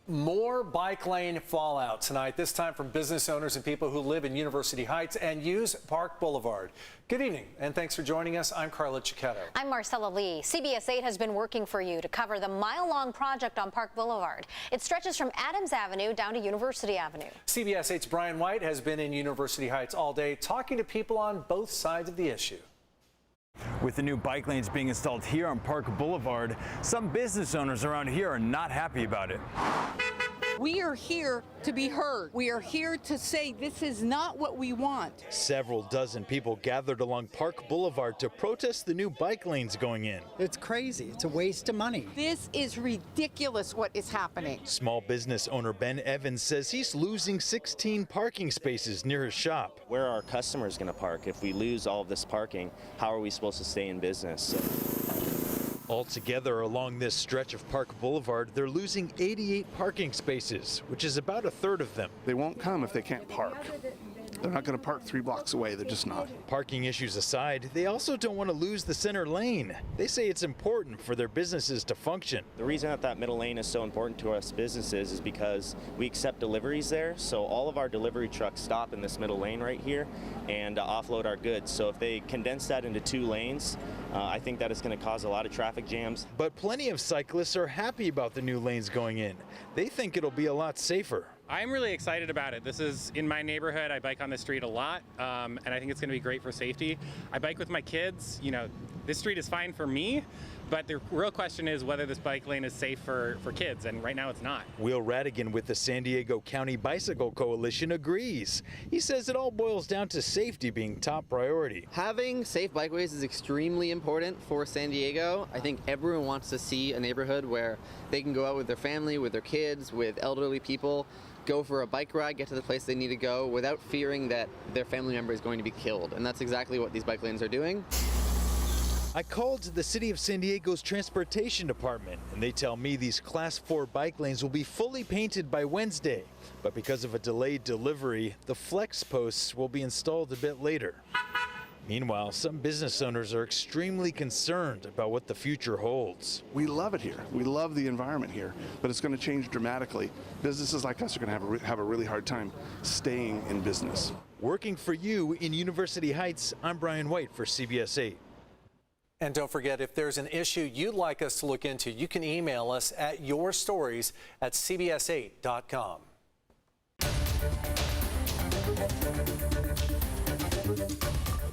More bike lane fallout tonight, this time from business owners and people who live in University Heights and use Park Boulevard. Good evening, and thanks for joining us. I'm Carla Cicchetto. I'm Marcella Lee. CBS 8 has been working for you to cover the mile-long project on Park Boulevard. It stretches from Adams Avenue down to University Avenue. CBS 8's Brian White has been in University Heights all day talking to people on both sides of the issue. With the new bike lanes being installed here on Park Boulevard, some business owners around here are not happy about it. We are here to be heard. We are here to say this is not what we want. Several dozen people gathered along Park Boulevard to protest the new bike lanes going in. It's crazy. It's a waste of money. This is ridiculous what is happening. Small business owner Ben Evans says he's losing 16 parking spaces near his shop. Where are our customers going to park? If we lose all of this parking, how are we supposed to stay in business? Altogether, along this stretch of Park Boulevard, they're losing 88 parking spaces, which is about a third of them. They won't come if they can't park. They're not going to park 3 blocks away. They're just not. Parking issues aside, they also don't want to lose the center lane. They say it's important for their businesses to function. The reason that middle lane is so important to us businesses is because we accept deliveries there. So all of our delivery trucks stop in this middle lane right here and offload our goods. So if they condense that into 2 lanes, I think that is going to cause a lot of traffic jams. But plenty of cyclists are happy about the new lanes going in. They think it'll be a lot safer. I'm really excited about it. This is in my neighborhood. I bike on the street a lot, and I think it's going to be great for safety. I bike with my kids. You know, this street is fine for me, but the real question is whether this bike lane is safe for kids, and right now it's not. Will Radigan with the San Diego County Bicycle Coalition agrees. He says it all boils down to safety being top priority. Having safe bikeways is extremely important for San Diego. I think everyone wants to see a neighborhood where they can go out with their family, with their kids, with elderly people, go for a bike ride, get to the place they need to go without fearing that their family member is going to be killed. And that's exactly what these bike lanes are doing. I called the City of San Diego's Transportation Department, and they tell me these Class 4 bike lanes will be fully painted by Wednesday. But because of a delayed delivery, the flex posts will be installed a bit later. Meanwhile, some business owners are extremely concerned about what the future holds. We love it here. We love the environment here, but it's going to change dramatically. Businesses like us are going to have a really hard time staying in business. Working for you in University Heights, I'm Brian White for CBS 8. And don't forget, if there's an issue you'd like us to look into, you can email us at yourstories@cbs8.com.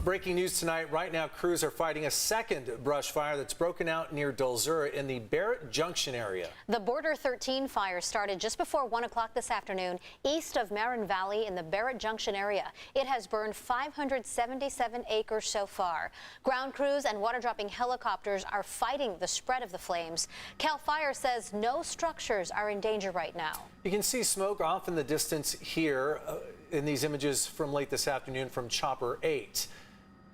Breaking news tonight. Right now, crews are fighting a second brush fire that's broken out near Dulzura in the Barrett Junction area. The Border 13 fire started just before 1 o'clock this afternoon east of Marin Valley in the Barrett Junction area. It has burned 577 acres so far. Ground crews and water-dropping helicopters are fighting the spread of the flames. CAL FIRE says no structures are in danger right now. You can see smoke off in the distance here in these images from late this afternoon from Chopper 8.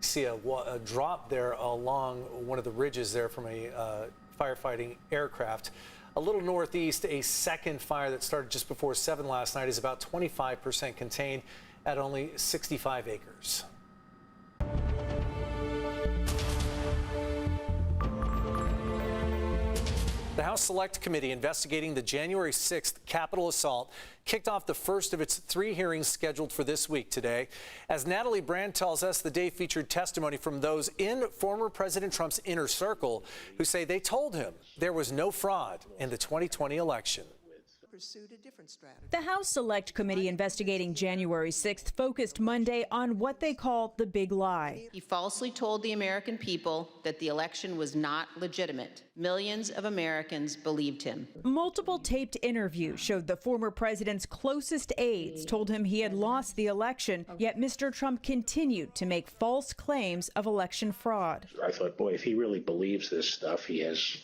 See a drop there along one of the ridges there from a firefighting aircraft. A little northeast, a second fire that started just before 7 last night is about 25% contained at only 65 acres. The House Select Committee investigating the January 6th Capitol assault kicked off the first of its 3 hearings scheduled for this week today. As Natalie Brand tells us, the day featured testimony from those in former President Trump's inner circle who say they told him there was no fraud in the 2020 election. The House Select Committee investigating January 6th focused Monday on what they call the big lie. He falsely told the American people that the election was not legitimate. Millions of Americans believed him. Multiple taped interviews showed the former president's closest aides told him he had lost the election, yet Mr. Trump continued to make false claims of election fraud. I thought, boy, if he really believes this stuff, he has,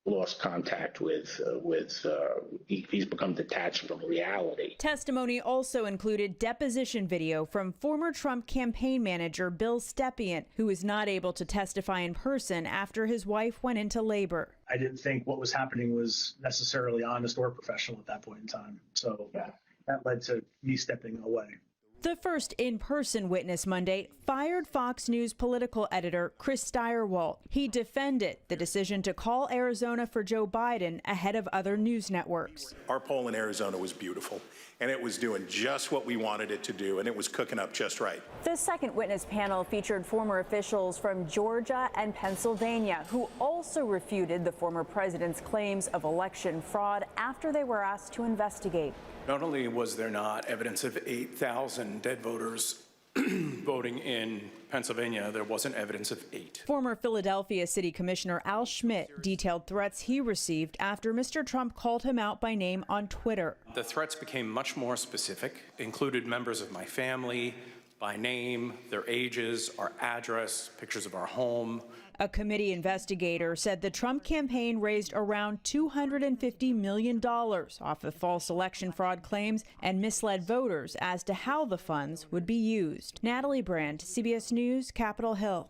lost contact he's become detached from reality. Testimony also included deposition video from former Trump campaign manager Bill Stepien, who was not able to testify in person after his wife went into labor. I didn't think what was happening was necessarily honest or professional at that point in time. So that led to me stepping away. The first in-person witness Monday fired Fox News political editor Chris Steyerwalt. He defended the decision to call Arizona for Joe Biden ahead of other news networks. Our poll in Arizona was beautiful, and it was doing just what we wanted it to do, and it was cooking up just right. The second witness panel featured former officials from Georgia and Pennsylvania who also refuted the former president's claims of election fraud after they were asked to investigate. Not only was there not evidence of 8,000 dead voters voting in Pennsylvania, there wasn't evidence of 8. Former Philadelphia City Commissioner Al Schmidt detailed threats he received after Mr. Trump called him out by name on Twitter. The threats became much more specific, included members of my family by name, their ages, our address, pictures of our home. A committee investigator said the Trump campaign raised around $250 million off of false election fraud claims and misled voters as to how the funds would be used. Natalie Brandt, CBS News, Capitol Hill.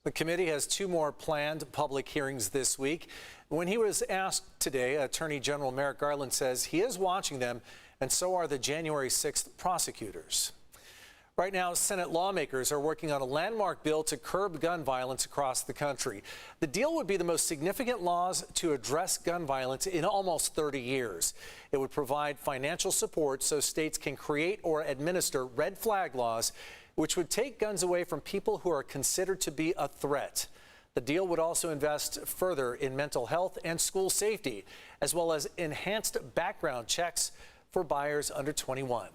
The committee has 2 more planned public hearings this week. When he was asked today, Attorney General Merrick Garland says he is watching them, and so are the January 6th prosecutors. Right now, Senate lawmakers are working on a landmark bill to curb gun violence across the country. The deal would be the most significant laws to address gun violence in almost 30 years. It would provide financial support so states can create or administer red flag laws, which would take guns away from people who are considered to be a threat. The deal would also invest further in mental health and school safety, as well as enhanced background checks for buyers under 21.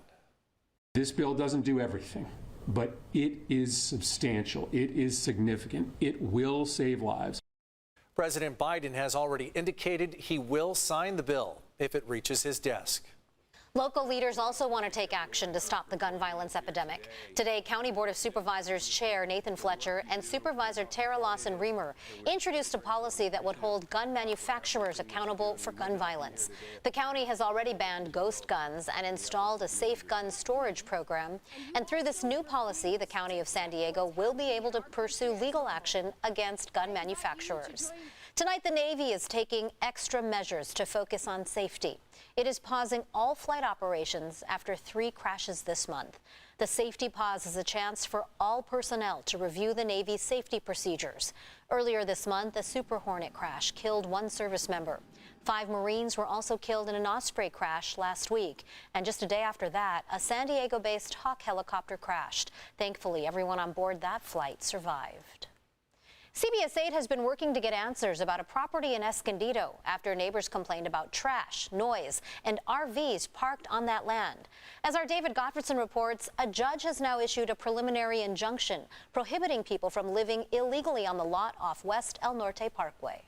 This bill doesn't do everything, but it is substantial. It is significant. It will save lives. President Biden has already indicated he will sign the bill if it reaches his desk. Local leaders also want to take action to stop the gun violence epidemic. Today, County Board of Supervisors Chair Nathan Fletcher and Supervisor Tara Lawson-Remer introduced a policy that would hold gun manufacturers accountable for gun violence. The county has already banned ghost guns and installed a safe gun storage program. And through this new policy, the County of San Diego will be able to pursue legal action against gun manufacturers. Tonight, the Navy is taking extra measures to focus on safety. It is pausing all flight operations after 3 crashes this month. The safety pause is a chance for all personnel to review the Navy's safety procedures. Earlier this month, a Super Hornet crash killed 1 service member. 5 Marines were also killed in an Osprey crash last week. And just a day after that, a San Diego-based Hawk helicopter crashed. Thankfully, everyone on board that flight survived. CBS 8 has been working to get answers about a property in Escondido after neighbors complained about trash, noise, and RVs parked on that land. As our David Gottfredson reports, a judge has now issued a preliminary injunction prohibiting people from living illegally on the lot off West El Norte Parkway.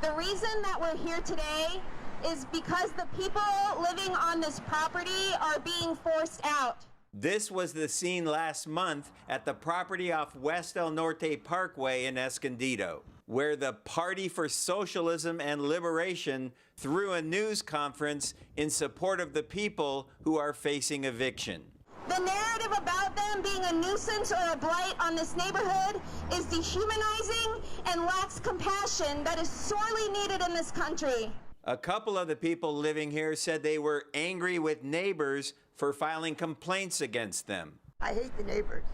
The reason that we're here today is because the people living on this property are being forced out. This was the scene last month at the property off West El Norte Parkway in Escondido, where the Party for Socialism and Liberation threw a news conference in support of the people who are facing eviction. The narrative about them being a nuisance or a blight on this neighborhood is dehumanizing and lacks compassion that is sorely needed in this country. A couple of the people living here said they were angry with neighbors for filing complaints against them. I hate the neighbors.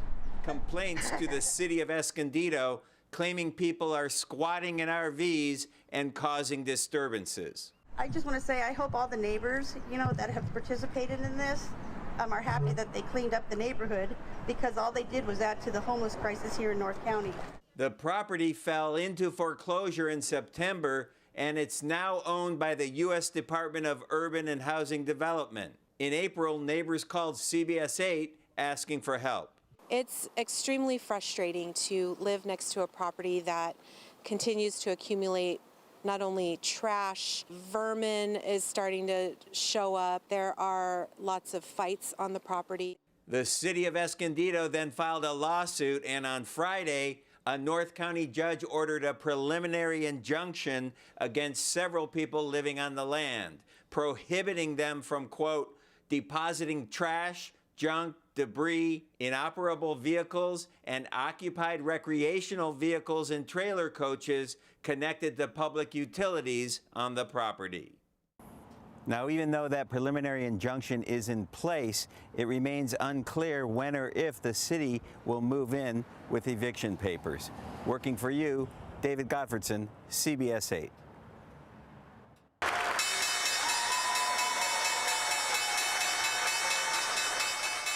Complaints to the city of Escondido claiming people are squatting in RVs and causing disturbances. I just want to say I hope all the neighbors, that have participated in this are happy that they cleaned up the neighborhood, because all they did was add to the homeless crisis here in North County. The property fell into foreclosure in September, and it's now owned by the U.S. Department of Urban and Housing Development. In April, neighbors called CBS 8 asking for help. It's extremely frustrating to live next to a property that continues to accumulate not only trash, vermin is starting to show up. There are lots of fights on the property. The city of Escondido then filed a lawsuit, and on Friday, a North County judge ordered a preliminary injunction against several people living on the land, prohibiting them from, quote, depositing trash, junk, debris, inoperable vehicles, and occupied recreational vehicles and trailer coaches connected to public utilities on the property. Now, even though that preliminary injunction is in place, it remains unclear when or if the city will move in with eviction papers. Working for you, David Gottfredson, CBS 8.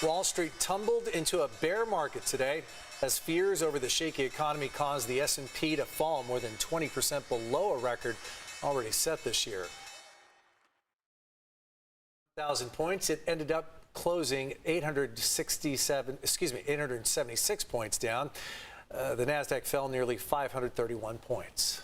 Wall Street tumbled into a bear market today as fears over the shaky economy caused the S&P to fall more than 20% below a record already set this year. 1,000 points. It ended up closing 876 points down. The Nasdaq fell nearly 531 points.